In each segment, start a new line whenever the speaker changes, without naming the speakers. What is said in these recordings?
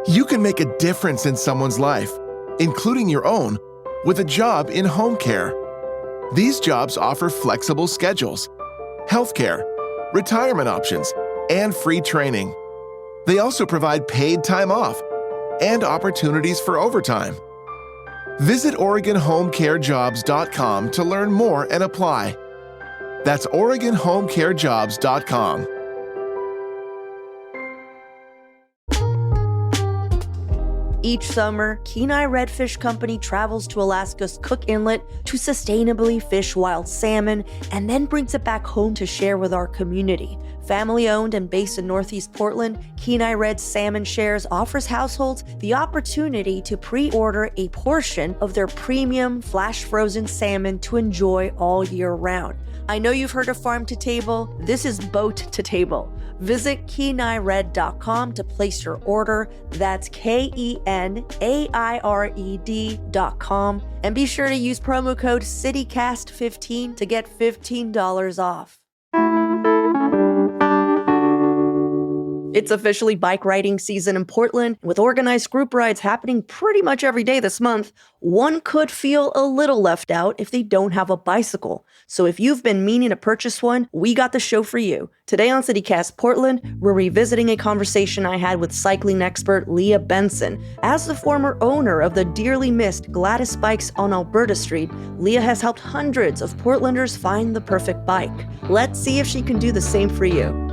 You can make a difference in someone's life, including your own, with a job in home care. These jobs offer flexible schedules, healthcare, retirement options, and free training. They also provide paid time off and opportunities for overtime. Visit OregonHomeCareJobs.com to learn more and apply. That's OregonHomeCareJobs.com.
Each summer, Kenai Redfish Company travels to Alaska's Cook Inlet to sustainably fish wild salmon and then brings it back home to share with our community. Family owned and based in Northeast Portland, Kenai Red Salmon Shares offers households the opportunity to pre-order a portion of their premium flash frozen salmon to enjoy all year round. I know you've heard of farm to table. This is boat to table. Visit KenaiRed.com to place your order. That's KenaiRed.com. And be sure to use promo code CityCast15 to get $15 off. It's officially bike riding season in Portland. With organized group rides happening pretty much every day this month, one could feel a little left out if they don't have a bicycle. So if you've been meaning to purchase one, we got the show for you. Today on CityCast Portland, we're revisiting a conversation I had with cycling expert Leah Benson. As the former owner of the dearly missed Gladys Bikes on Alberta Street, Leah has helped hundreds of Portlanders find the perfect bike. Let's see if she can do the same for you.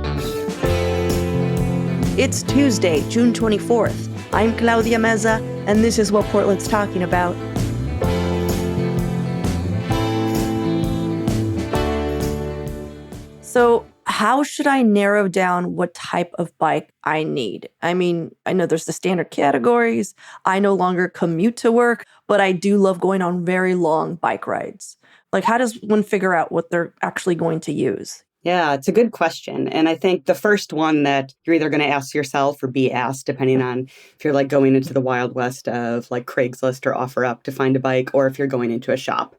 It's Tuesday, June 24th. I'm Claudia Meza, and this is what Portland's talking about. So, how should I narrow down what type of bike I need? I mean, I know there's the standard categories. I no longer commute to work, but I do love going on very long bike rides. Like, how does one figure out what they're actually going to use?
Yeah, it's a good question. And I think the first one that you're either going to ask yourself or be asked, depending on if you're like going into the Wild West of like Craigslist or OfferUp to find a bike, or if you're going into a shop,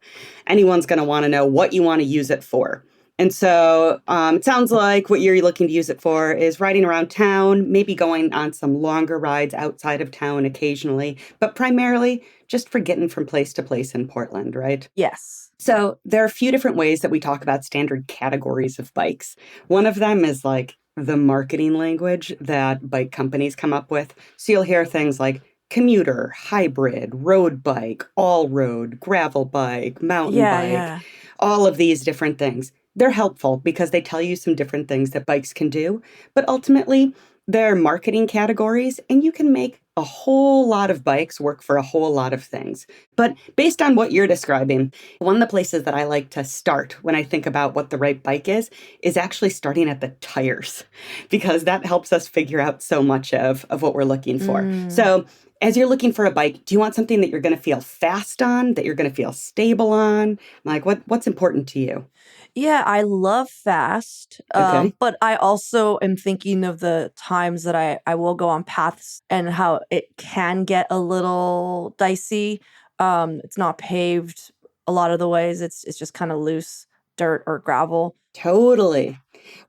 anyone's going to want to know what you want to use it for. And so it sounds like what you're looking to use it for is riding around town, maybe going on some longer rides outside of town occasionally, but primarily just for getting from place to place in Portland, right?
Yes.
So there are a few different ways that we talk about standard categories of bikes. One of them is like the marketing language that bike companies come up with. So you'll hear things like commuter, hybrid, road bike, all-road, gravel bike, mountain bike, all of these different things. They're helpful because they tell you some different things that bikes can do, but ultimately they're marketing categories and you can make a whole lot of bikes work for a whole lot of things. But based on what you're describing, one of the places that I like to start when I think about what the right bike is actually starting at the tires, because that helps us figure out so much of what we're looking for. So as you're looking for a bike, do you want something that you're going to feel fast on, that you're going to feel stable on? Like what's important to you?
Yeah, I love fast, but I also am thinking of the times that I will go on paths and how it can get a little dicey. It's not paved a lot of the ways. It's just kind of loose dirt or gravel.
Totally.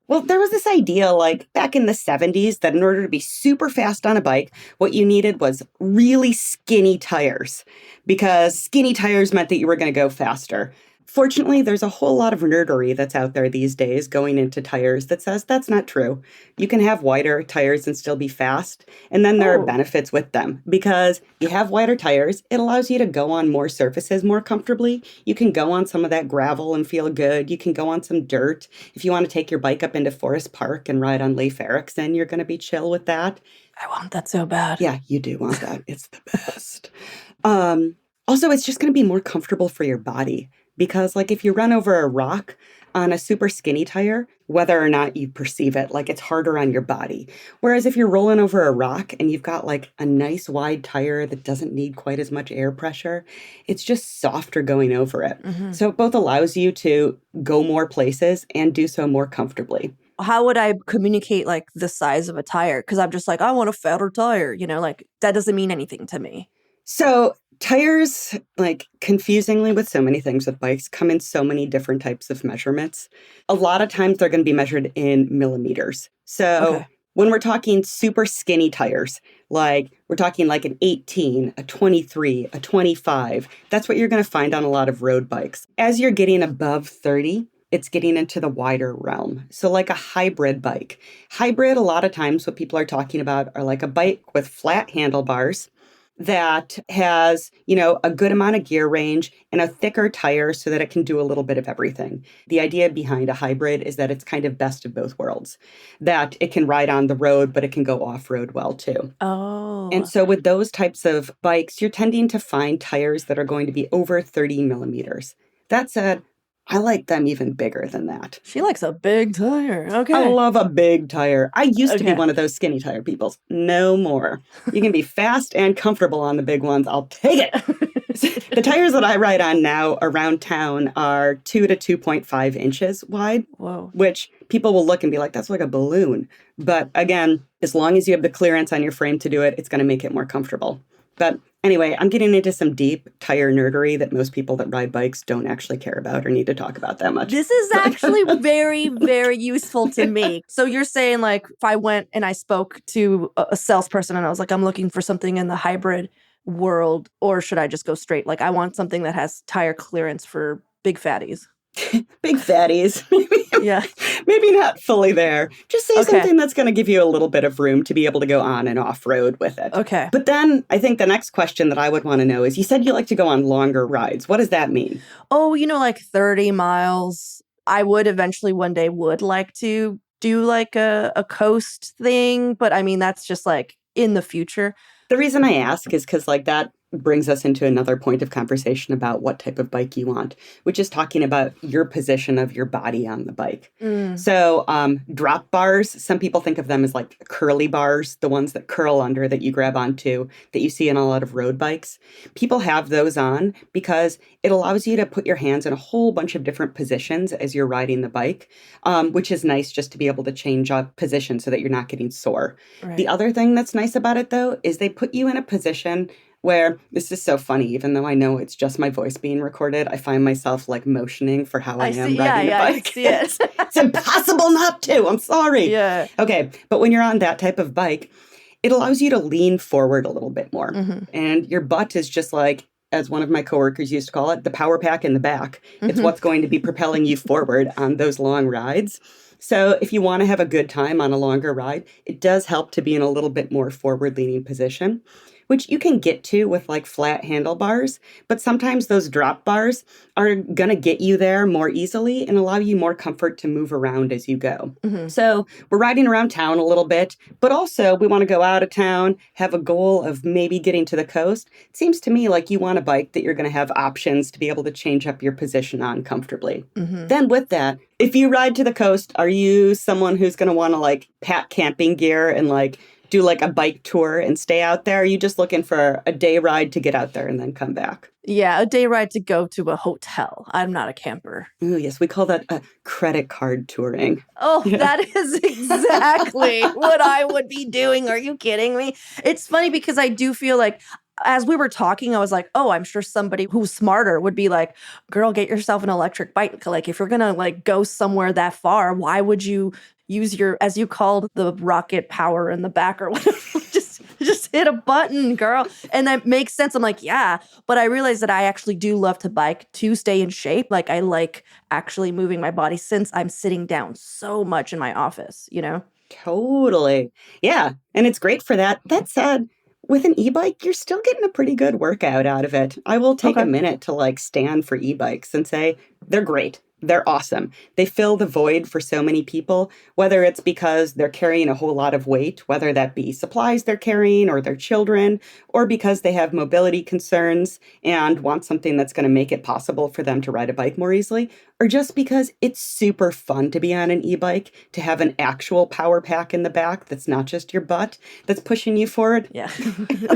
Well, there was this idea like back in the 70s that in order to be super fast on a bike, what you needed was really skinny tires, because skinny tires meant that you were going to go faster. Fortunately, there's a whole lot of nerdery that's out there these days going into tires that says that's not true. You can have wider tires and still be fast. And then there are benefits with them because you have wider tires. It allows you to go on more surfaces more comfortably. You can go on some of that gravel and feel good. You can go on some dirt. If you want to take your bike up into Forest Park and ride on Leif Erikson, you're going to be chill with that.
I want that so bad.
Yeah, you do want that. It's the best. Also, it's just going to be more comfortable for your body. Because like if you run over a rock on a super skinny tire, whether or not you perceive it, like it's harder on your body. Whereas if you're rolling over a rock and you've got like a nice wide tire that doesn't need quite as much air pressure, it's just softer going over it. Mm-hmm. So it both allows you to go more places and do so more comfortably.
How would I communicate like the size of a tire? Because I'm just like, I want a fatter tire, like that doesn't mean anything to me.
So tires, like confusingly with so many things with bikes, come in so many different types of measurements. A lot of times they're going to be measured in millimeters. So When we're talking super skinny tires, like we're talking like an 18, a 23, a 25, that's what you're going to find on a lot of road bikes. As you're getting above 30, it's getting into the wider realm. So like a hybrid bike. Hybrid, a lot of times what people are talking about are like a bike with flat handlebars that has, a good amount of gear range and a thicker tire so that it can do a little bit of everything. The idea behind a hybrid is that it's kind of best of both worlds, that it can ride on the road, but it can go off-road well too.
Oh.
And so with those types of bikes, you're tending to find tires that are going to be over 30 millimeters. That said, I like them even bigger than that.
She likes a big tire. Okay.
I love a big tire. I used to be one of those skinny tire people. No more. You can be fast and comfortable on the big ones. I'll take it. The tires that I ride on now around town are 2 to 2.5 inches wide.
Whoa.
Which people will look and be like, that's like a balloon. But again, as long as you have the clearance on your frame to do it, it's going to make it more comfortable. But anyway, I'm getting into some deep tire nerdery that most people that ride bikes don't actually care about or need to talk about that much.
This is actually very, very useful to me. So you're saying, like, if I went and I spoke to a salesperson and I was like, I'm looking for something in the hybrid world, or should I just go straight? Like, I want something that has tire clearance for big fatties.
Big fatties.
Yeah.
Maybe not fully there. Just say something that's going to give you a little bit of room to be able to go on and off road with it.
Okay.
But then I think the next question that I would want to know is, you said you like to go on longer rides. What does that mean?
Oh, like 30 miles. I would eventually one day would like to do like a coast thing. But I mean, that's just like in the future.
The reason I ask is because like that brings us into another point of conversation about what type of bike you want, which is talking about your position of your body on the bike. So drop bars, some people think of them as like curly bars, the ones that curl under that you grab onto that you see in a lot of road bikes. People have those on because it allows you to put your hands in a whole bunch of different positions as you're riding the bike, which is nice just to be able to change up position so that you're not getting sore. Right. The other thing that's nice about it, though, is they put you in a position where, this is so funny, even though I know it's just my voice being recorded, I find myself like motioning for how I am riding the bike.
I see it.
It's impossible not to. I'm sorry.
Yeah.
Okay. But when you're on that type of bike, it allows you to lean forward a little bit more. Mm-hmm. And your butt is just like, as one of my coworkers used to call it, the power pack in the back. Mm-hmm. It's what's going to be propelling you forward on those long rides. So if you want to have a good time on a longer ride, it does help to be in a little bit more forward-leaning position, which you can get to with like flat handlebars, but sometimes those drop bars are going to get you there more easily and allow you more comfort to move around as you go. Mm-hmm. So we're riding around town a little bit, but also we want to go out of town, have a goal of maybe getting to the coast. It seems to me like you want a bike that you're going to have options to be able to change up your position on comfortably. Mm-hmm. Then with that, if you ride to the coast, are you someone who's going to want to like pack camping gear and like do like a bike tour and stay out there? Are you just looking for a day ride to get out there and then come back?
Yeah, a day ride to go to a hotel. I'm not a camper.
Oh, yes. We call that credit card touring.
Oh, yeah. That is exactly what I would be doing. Are you kidding me? It's funny because I do feel like, as we were talking, I was like, oh, I'm sure somebody who's smarter would be like, girl, get yourself an electric bike. Like, if you're going to like go somewhere that far, why would you use your, as you called, the rocket power in the back or whatever? just hit a button, girl. And that makes sense. I'm like, yeah. But I realized that I actually do love to bike to stay in shape. Like, I like actually moving my body since I'm sitting down so much in my office,
Totally. Yeah. And it's great for that. That said, with an e-bike, you're still getting a pretty good workout out of it. I will take a minute to like stand for e-bikes and say, they're great. They're awesome. They fill the void for so many people, whether it's because they're carrying a whole lot of weight, whether that be supplies they're carrying or their children, or because they have mobility concerns and want something that's going to make it possible for them to ride a bike more easily, or just because it's super fun to be on an e-bike, to have an actual power pack in the back that's not just your butt that's pushing you forward.
Yeah.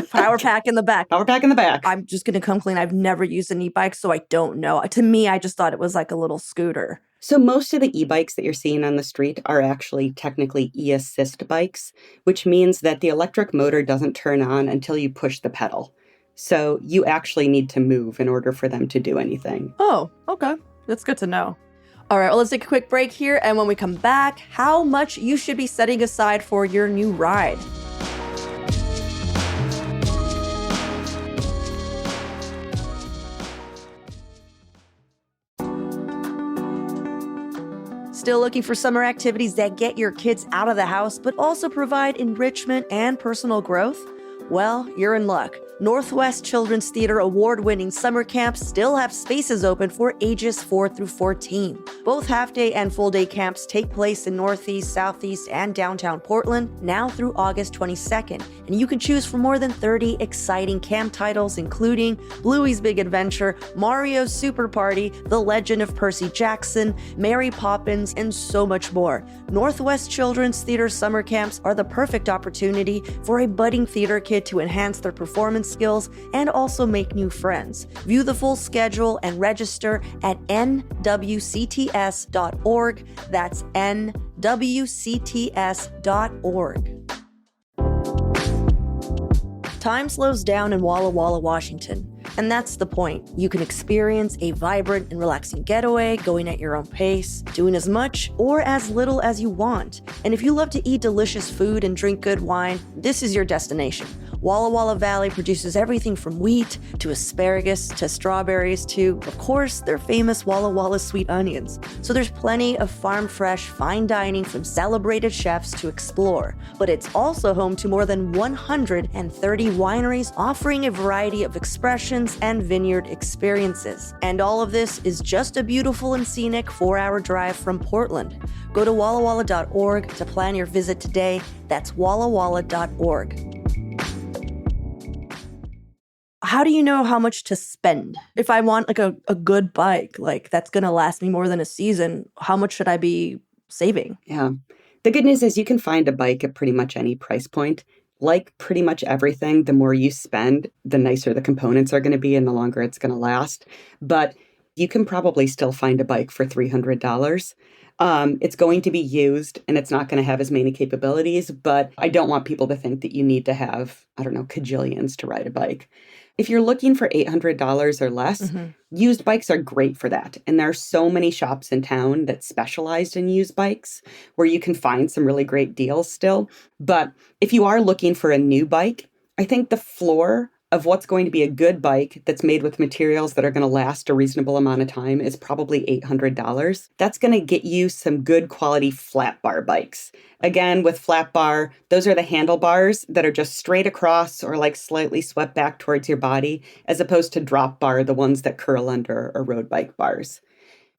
Power pack in the back.
Power pack in the back.
I'm just going to come clean. I've never used an e-bike, so I don't know. To me, I just thought it was like a little scooter.
So most of the e-bikes that you're seeing on the street are actually technically e-assist bikes, which means that the electric motor doesn't turn on until you push the pedal. So you actually need to move in order for them to do anything.
Oh, okay. That's good to know. All right, well, let's take a quick break here. And when we come back, how much you should be setting aside for your new ride. Still looking for summer activities that get your kids out of the house, but also provide enrichment and personal growth? Well, you're in luck. Northwest Children's Theater award-winning summer camps still have spaces open for ages 4 through 14. Both half-day and full-day camps take place in Northeast, Southeast, and downtown Portland now through August 22nd, and you can choose from more than 30 exciting camp titles, including Bluey's Big Adventure, Mario's Super Party, The Legend of Percy Jackson, Mary Poppins, and so much more. Northwest Children's Theater summer camps are the perfect opportunity for a budding theater kid to enhance their performance skills and also make new friends. View the full schedule and register at nwcts.org. That's nwcts.org. Time slows down in Walla Walla, Washington. And that's the point. You can experience a vibrant and relaxing getaway, going at your own pace, doing as much or as little as you want. And if you love to eat delicious food and drink good wine, this is your destination. Walla Walla Valley produces everything from wheat to asparagus to strawberries to, of course, their famous Walla Walla sweet onions. So there's plenty of farm-fresh, fine dining from celebrated chefs to explore. But it's also home to more than 130 wineries offering a variety of expressions and vineyard experiences. And all of this is just a beautiful and scenic 4-hour drive from Portland. Go to wallawalla.org to plan your visit today. That's wallawalla.org. How do you know how much to spend? If I want like a good bike, like that's going to last me more than a season, how much should I be saving?
Yeah. The good news is you can find a bike at pretty much any price point. Like pretty much everything, the more you spend, the nicer the components are going to be and the longer it's going to last. But you can probably still find a bike for $300. It's going to be used and it's not going to have as many capabilities, but I don't want people to think that you need to have, cajillions to ride a bike. If you're looking for $800 or less, used bikes are great for that. And there are so many shops in town that specialize in used bikes where you can find some really great deals still. But if you are looking for a new bike, I think the floor of what's going to be a good bike that's made with materials that are going to last a reasonable amount of time is probably $800. That's going to get you some good quality flat bar bikes. Again, with flat bar, those are the handlebars that are just straight across or like slightly swept back towards your body, as opposed to drop bar, the ones that curl under or road bike bars.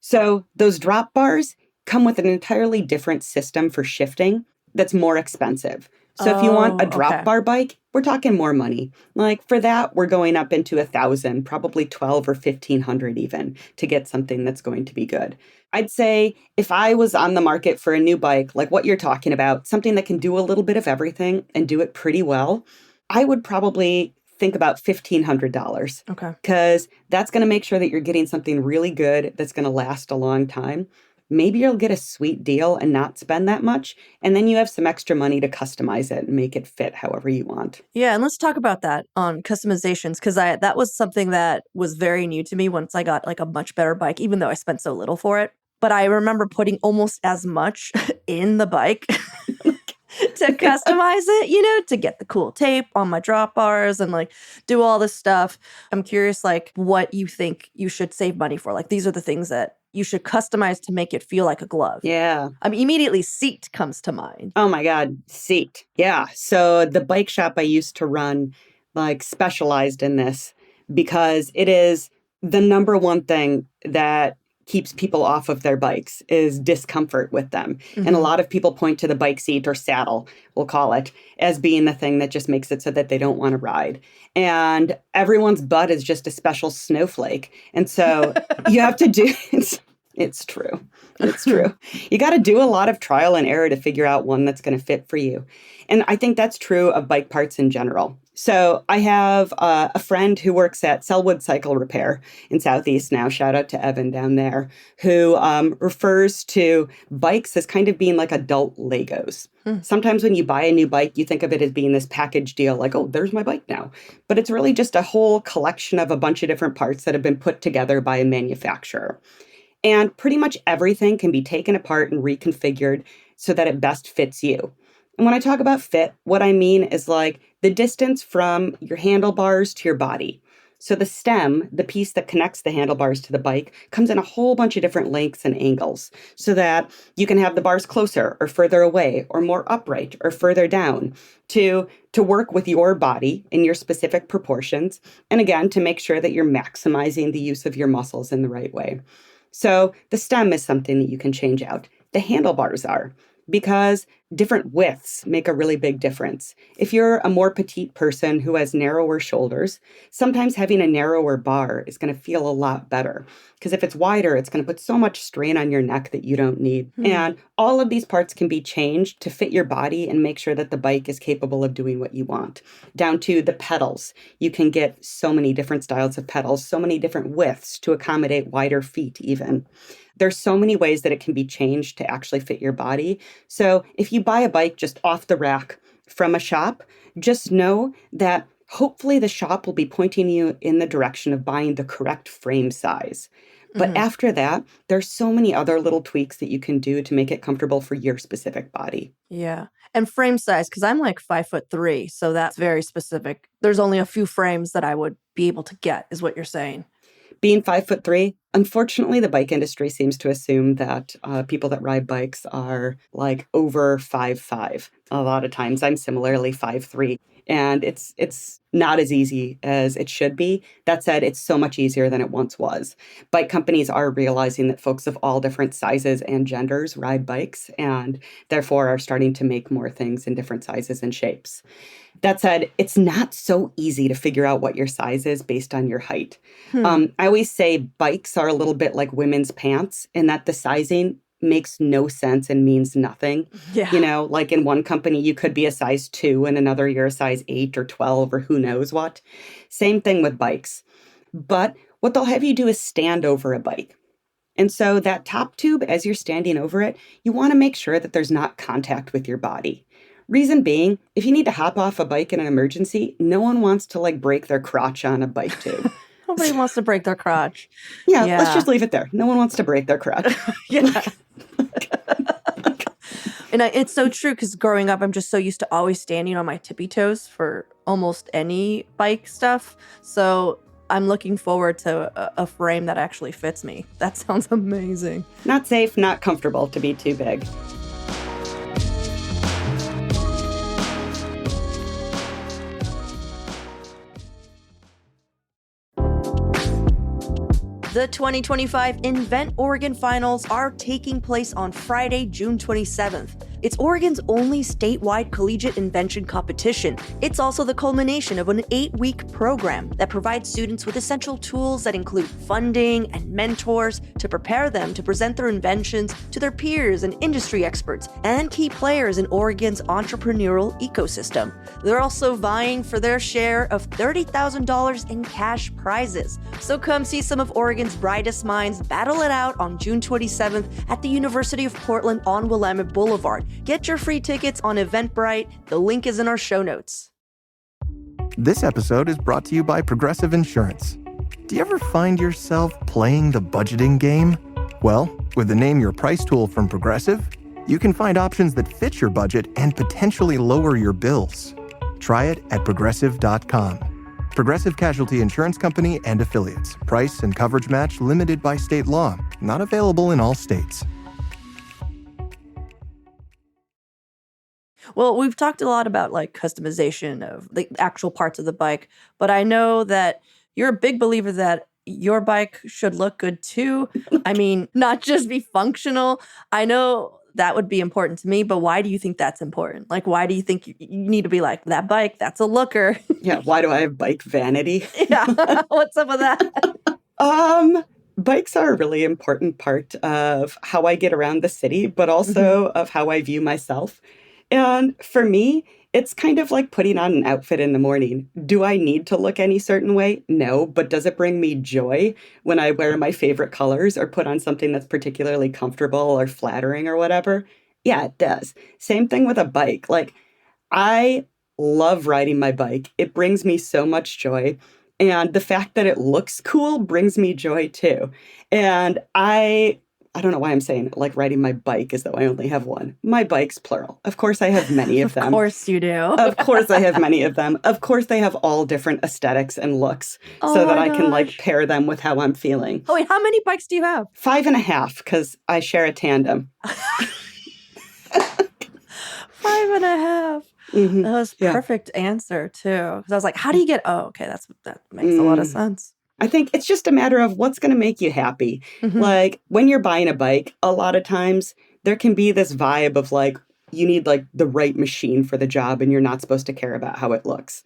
So those drop bars come with an entirely different system for shifting that's more expensive. So if you want a drop bar bike, we're talking more money. Like for that, we're going up into $1,000, probably $1,200 or $1,500 even to get something that's going to be good. I'd say if I was on the market for a new bike, like what you're talking about, something that can do a little bit of everything and do it pretty well, I would probably think about $1,500.
Okay.
Because that's going to make sure that you're getting something really good that's going to last a long time. Maybe you'll get a sweet deal and not spend that much, and then you have some extra money to customize it and make it fit however you want.
Yeah, and let's talk about that on customizations, because that was something that was very new to me once I got like a much better bike, even though I spent so little for it. But I remember putting almost as much in the bike to customize it, to get the cool tape on my drop bars and like do all this stuff. I'm curious, like what you think you should save money for. Like these are the things that you should customize to make it feel like a glove.
Yeah.
I mean, immediately seat comes to mind.
Oh my God, seat. Yeah. So the bike shop I used to run like specialized in this because it is the number one thing that keeps people off of their bikes is discomfort with them. Mm-hmm. And a lot of people point to the bike seat or saddle, we'll call it, as being the thing that just makes it so that they don't want to ride. And everyone's butt is just a special snowflake. And so you have to do it's true. It's true. You got to do a lot of trial and error to figure out one that's going to fit for you. And I think that's true of bike parts in general. So I have a friend who works at Selwood Cycle Repair in Southeast now, shout out to Evan down there, who refers to bikes as kind of being like adult Legos. Sometimes when you buy a new bike, you think of it as being this package deal, like, oh, there's my bike now. But it's really just a whole collection of a bunch of different parts that have been put together by a manufacturer. And pretty much everything can be taken apart and reconfigured so that it best fits you. And when I talk about fit, what I mean is like the distance from your handlebars to your body. So the stem, the piece that connects the handlebars to the bike, comes in a whole bunch of different lengths and angles so that you can have the bars closer or further away or more upright or further down to work with your body in your specific proportions. And again, to make sure that you're maximizing the use of your muscles in the right way. So the stem is something that you can change out. The handlebars are, because different widths make a really big difference. If you're a more petite person who has narrower shoulders, sometimes having a narrower bar is going to feel a lot better. Because if it's wider, it's going to put so much strain on your neck that you don't need. And all of these parts can be changed to fit your body and make sure that the bike is capable of doing what you want. Down to the pedals. You can get so many different styles of pedals, so many different widths to accommodate wider feet even. There's so many ways that it can be changed to actually fit your body. So if you buy a bike just off the rack from a shop, just know that hopefully the shop will be pointing you in the direction of buying the correct frame size. But after that, there's so many other little tweaks that you can do to make it comfortable for your specific body.
Yeah. And frame size, because I'm like 5'3", so that's very specific. There's only a few frames that I would be able to get, is what you're saying.
Being 5'3", unfortunately, the bike industry seems to assume that people that ride bikes are like over 5'5". A lot of times I'm similarly 5'3", and it's not as easy as it should be. That said, it's so much easier than it once was. Bike companies are realizing that folks of all different sizes and genders ride bikes, and therefore are starting to make more things in different sizes and shapes. That said, it's not so easy to figure out what your size is based on your height. I always say bikes are a little bit like women's pants in that the sizing makes no sense and means nothing.
Yeah.
You know, like in one company, you could be a size 2 and another you're a size 8 or 12 or who knows what. Same thing with bikes. But what they'll have you do is stand over a bike. And so that top tube, as you're standing over it, you want to make sure that there's not contact with your body. Reason being, if you need to hop off a bike in an emergency, no one wants to like break their crotch on a bike tube.
Nobody wants to break their crotch.
Yeah, let's just leave it there. No one wants to break their crotch.
Yeah. And it's so true because growing up, I'm just so used to always standing on my tippy toes for almost any bike stuff. So I'm looking forward to a frame that actually fits me. That sounds amazing.
Not safe, not comfortable to be too big.
The 2025 Invent Oregon Finals are taking place on Friday, June 27th. It's Oregon's only statewide collegiate invention competition. It's also the culmination of an 8-week program that provides students with essential tools that include funding and mentors to prepare them to present their inventions to their peers and industry experts and key players in Oregon's entrepreneurial ecosystem. They're also vying for their share of $30,000 in cash prizes. So come see some of Oregon's brightest minds battle it out on June 27th at the University of Portland on Willamette Boulevard. Get your free tickets on Eventbrite. The link is in our show notes.
This episode is brought to you by Progressive Insurance. Do you ever find yourself playing the budgeting game? Well, with the Name Your Price tool from Progressive, you can find options that fit your budget and potentially lower your bills. Try it at Progressive.com. Progressive Casualty Insurance Company and Affiliates. Price and coverage match limited by state law. Not available in all states.
Well, we've talked a lot about like customization of the actual parts of the bike, but I know that you're a big believer that your bike should look good too. I mean, not just be functional. I know that would be important to me, but why do you think that's important? Like, why do you think you need to be like, that bike, that's a looker?
Yeah, why do I have bike vanity?
Yeah, what's up with that?
Bikes are a really important part of how I get around the city, but also of how I view myself. And for me, it's kind of like putting on an outfit in the morning. Do I need to look any certain way? No, but does it bring me joy when I wear my favorite colors or put on something that's particularly comfortable or flattering or whatever? Yeah, it does. Same thing with a bike. Like, I love riding my bike. It brings me so much joy. And the fact that it looks cool brings me joy too. And I I don't know why I'm saying it, like riding my bike as though I only have one. My bike's plural. Of course, I have many of them.
Of course you do.
Of course, I have many of them. Of course, they have all different aesthetics and looks
Oh
so that
my
I can like
gosh.
pair them with how I'm feeling.
Oh, wait, how many bikes do you have?
5.5, because I share a tandem.
5.5.
Mhm.
That was
Yeah.
perfect answer too. Because I was like, how do you get? Oh, okay, that makes a lot of sense.
I think it's just a matter of what's going to make you happy.
Mhm.
Like when you're buying a bike, a lot of times there can be this vibe of like, you need like the right machine for the job and you're not supposed to care about how it looks.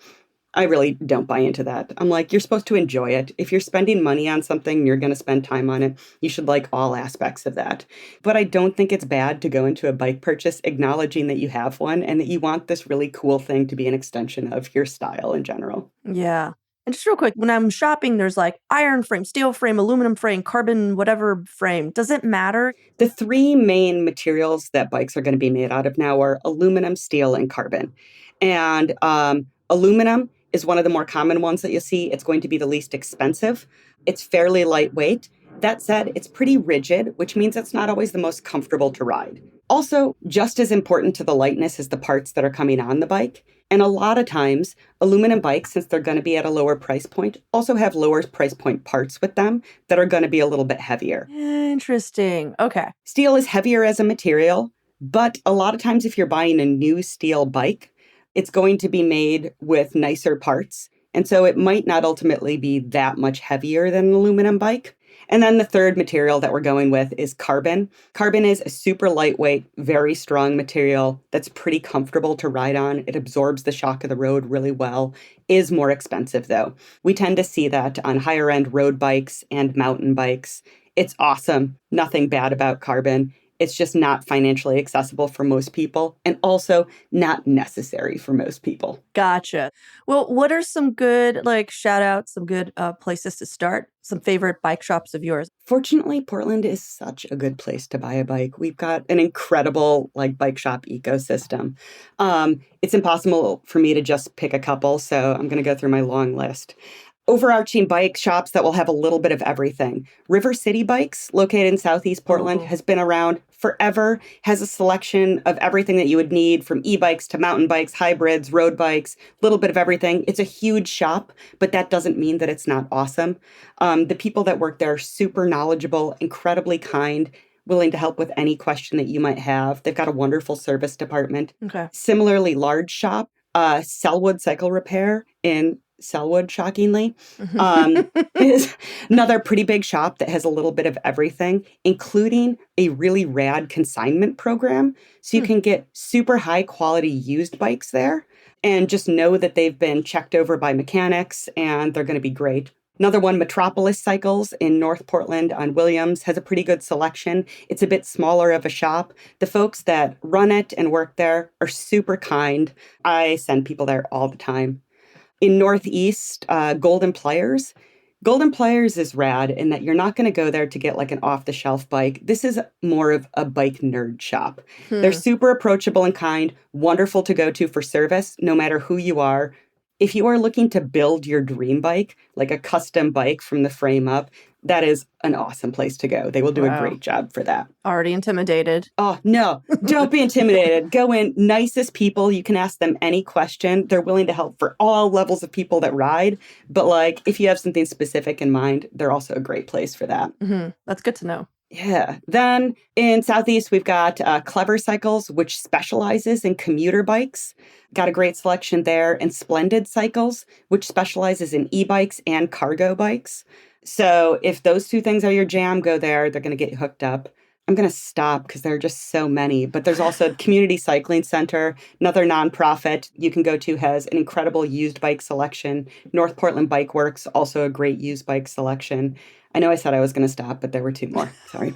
I really don't buy into that. I'm like, you're supposed to enjoy it. If you're spending money on something and you're going to spend time on it, you should like all aspects of that. But I don't think it's bad to go into a bike purchase acknowledging that you have one and that you want this really cool thing to be an extension of your style in general.
Yeah. And just real quick, when I'm shopping, there's like iron frame, steel frame, aluminum frame, carbon, whatever frame. Does it matter?
The three main materials that bikes are going to be made out of now are aluminum, steel, and carbon. And aluminum is one of the more common ones that you'll see. It's going to be the least expensive. It's fairly lightweight. That said, it's pretty rigid, which means it's not always the most comfortable to ride. Also, just as important to the lightness is the parts that are coming on the bike. And a lot of times, aluminum bikes, since they're going to be at a lower price point, also have lower price point parts with them that are going to be a little bit heavier.
Interesting. Okay.
Steel is heavier as a material, but a lot of times if you're buying a new steel bike, it's going to be made with nicer parts. And so it might not ultimately be that much heavier than an aluminum bike. And then the third material that we're going with is carbon. Carbon is a super lightweight, very strong material that's pretty comfortable to ride on. It absorbs the shock of the road really well, is more expensive though. We tend to see that on higher end road bikes and mountain bikes. It's awesome. Nothing bad about carbon. It's just not financially accessible for most people and also not necessary for most people.
Gotcha. Well, what are some good, like, shout outs, some good places to start? Some favorite bike shops of yours?
Fortunately, Portland is such a good place to buy a bike. We've got an incredible like bike shop ecosystem. It's impossible for me to just pick a couple, so I'm going to go through my long list. Overarching bike shops that will have a little bit of everything. River City Bikes, located in Southeast Portland, has been around forever, has a selection of everything that you would need from e-bikes to mountain bikes, hybrids, road bikes, a little bit of everything. It's a huge shop, but that doesn't mean that it's not awesome. The people that work there are super knowledgeable, incredibly kind, willing to help with any question that you might have. They've got a wonderful service department.
Okay.
Similarly, large shop, Selwood Cycle Repair in Selwood, shockingly, is another pretty big shop that has a little bit of everything, including a really rad consignment program. So you can get super high quality used bikes there and just know that they've been checked over by mechanics and they're going to be great. Another one, Metropolis Cycles in North Portland on Williams, has a pretty good selection. It's a bit smaller of a shop. The folks that run it and work there are super kind. I send people there all the time. In Northeast, Golden Pliers. Golden Pliers is rad in that you're not going to go there to get like an off-the-shelf bike. This is more of a bike nerd shop. They're super approachable and kind, wonderful to go to for service, no matter who you are. If you are looking to build your dream bike, like a custom bike from the frame up, that is an awesome place to go. They will do a great job for that.
Already intimidated.
Oh, no, don't be intimidated. Go in, nicest people. You can ask them any question. They're willing to help for all levels of people that ride. But like, if you have something specific in mind, they're also a great place for that.
That's good to know.
Yeah. Then in Southeast, we've got Clever Cycles, which specializes in commuter bikes. Got a great selection there. And Splendid Cycles, which specializes in e-bikes and cargo bikes. So if those two things are your jam, go there. They're going to get you hooked up. I'm going to stop because there are just so many. But there's also Community Cycling Center, another nonprofit you can go to, has an incredible used bike selection. North Portland Bike Works, also a great used bike selection. I know I said I was going to stop, but there were two more. Sorry.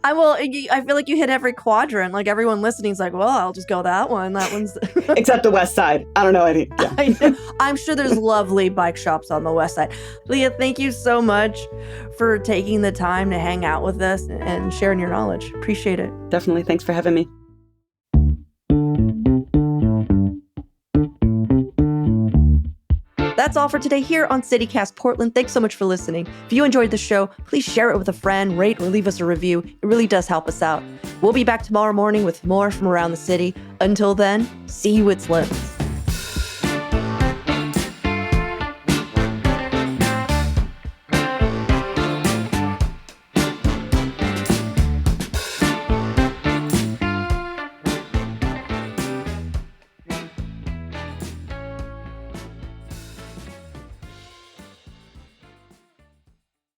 I feel like you hit every quadrant. Like everyone listening is like, well, I'll just go that one. That one's
Except the West Side. I don't know any. Yeah.
I know. I'm sure there's lovely bike shops on the West Side. Leah, thank you so much for taking the time to hang out with us and sharing your knowledge. Appreciate it.
Definitely. Thanks for having me.
That's all for today here on CityCast Portland. Thanks so much for listening. If you enjoyed the show, please share it with a friend, rate or leave us a review. It really does help us out. We'll be back tomorrow morning with more from around the city. Until then, see you at Slim's.